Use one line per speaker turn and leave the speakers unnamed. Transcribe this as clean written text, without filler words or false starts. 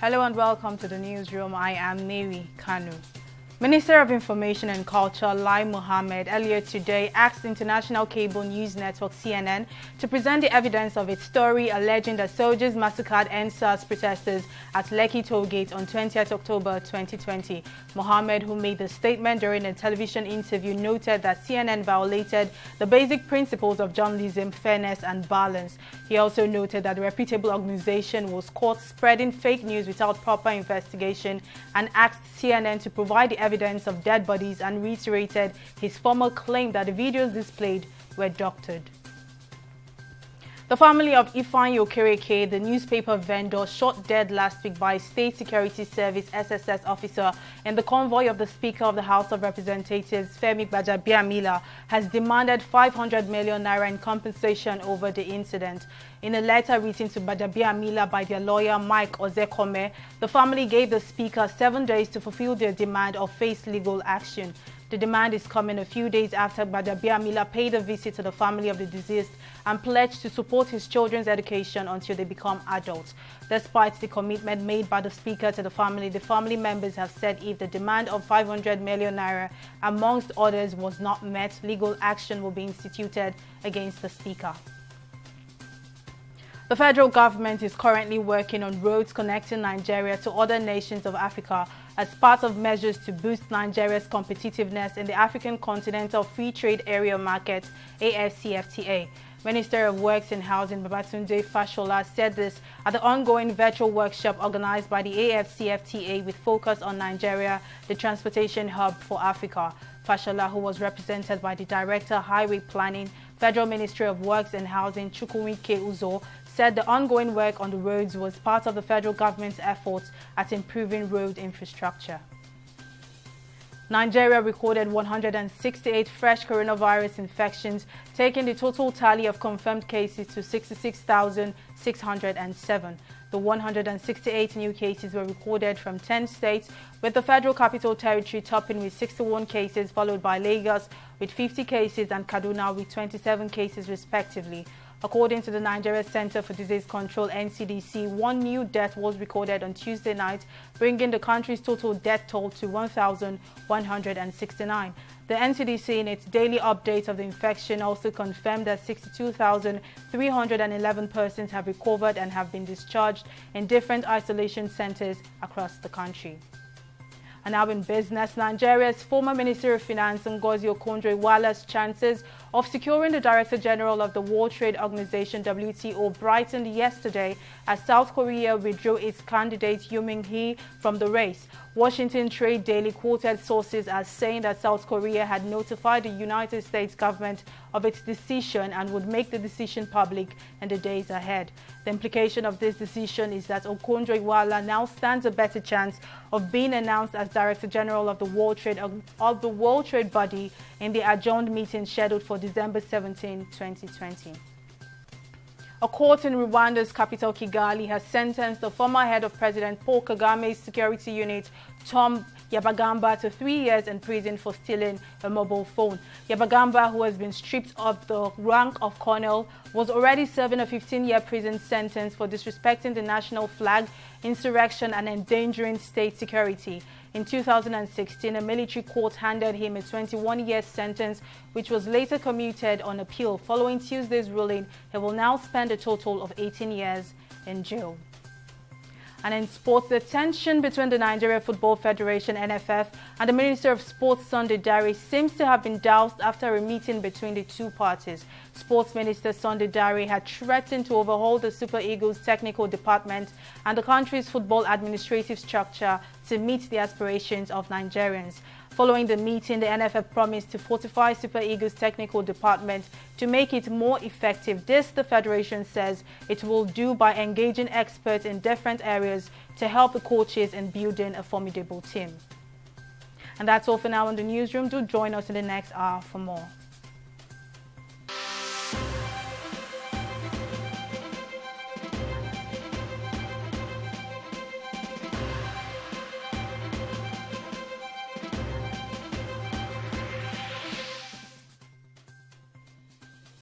Hello and welcome to the newsroom. I am Mary Kanu. Minister of Information and Culture Lai Mohammed earlier today asked international cable news network CNN to present the evidence of its story alleging that soldiers massacred NSAS protesters at Lekki Tollgate on 20th October 2020. Mohammed, who made the statement during a television interview, noted that CNN violated the basic principles of journalism, fairness and balance. He also noted that the reputable organization was caught spreading fake news without proper investigation and asked CNN to provide the evidence of dead bodies and reiterated his former claim that the videos displayed were doctored. The family of Ifeanyi Okereke, the newspaper vendor shot dead last week by State Security Service SSS officer in the convoy of the Speaker of the House of Representatives, Femi Gbajabiamila, has demanded 500 million naira in compensation over the incident. In a letter written to Gbajabiamila by their lawyer Mike Ozekome, the family gave the Speaker 7 days to fulfill their demand or face legal action. The demand is coming a few days after Gbajabiamila paid a visit to the family of the deceased and pledged to support his children's education until they become adults. Despite the commitment made by the Speaker to the family members have said if the demand of 500 million naira, amongst others, was not met, legal action will be instituted against the Speaker. The federal government is currently working on roads connecting Nigeria to other nations of Africa as part of measures to boost Nigeria's competitiveness in the African Continental Free Trade Area Market, AfCFTA. Minister of Works and Housing Babatunde Fashola said this at the ongoing virtual workshop organized by the AfCFTA with focus on Nigeria, the transportation hub for Africa. Fashola, who was represented by the Director Highway Planning, Federal Ministry of Works and Housing, Chukwuwike Uzo, said the ongoing work on the roads was part of the federal government's efforts at improving road infrastructure. Nigeria recorded 168 fresh coronavirus infections, taking the total tally of confirmed cases to 66,607. The 168 new cases were recorded from 10 states, with the Federal Capital Territory topping with 61 cases, followed by Lagos with 50 cases and Kaduna with 27 cases respectively. According to the Nigeria Center for Disease Control (NCDC), one new death was recorded on Tuesday night, bringing the country's total death toll to 1,169. The NCDC, in its daily update of the infection, also confirmed that 62,311 persons have recovered and have been discharged in different isolation centers across the country. And now in business, Nigeria's former Minister of Finance, Ngozi Okonjo-Iweala's chances of securing the Director General of the World Trade Organization (WTO) brightened yesterday as South Korea withdrew its candidate Yoo Min-hee from the race. Washington Trade Daily quoted sources as saying that South Korea had notified the United States government of its decision and would make the decision public in the days ahead. The implication of this decision is that Okonjo-Iweala now stands a better chance of being announced as Director General of the World Trade body in the adjourned meeting scheduled for December 17, 2020. A court in Rwanda's capital, Kigali, has sentenced the former head of President Paul Kagame's security unit, Tom Yabagamba, to 3 years in prison for stealing a mobile phone. Yabagamba, who has been stripped of the rank of colonel, was already serving a 15-year prison sentence for disrespecting the national flag, insurrection and endangering state security. In 2016, a military court handed him a 21-year sentence, which was later commuted on appeal. Following Tuesday's ruling, he will now spend a total of 18 years in jail. And in sports, the tension between the Nigeria Football Federation (NFF) and the Minister of Sports, Sunday Dare, seems to have been doused after a meeting between the two parties. Sports Minister Sunday Dare had threatened to overhaul the Super Eagles technical department and the country's football administrative structure to meet the aspirations of Nigerians. Following the meeting, the NFF promised to fortify Super Eagles technical department to make it more effective. This, the Federation says, it will do by engaging experts in different areas to help the coaches in building a formidable team. And that's all for now in the newsroom. Do join us in the next hour for more.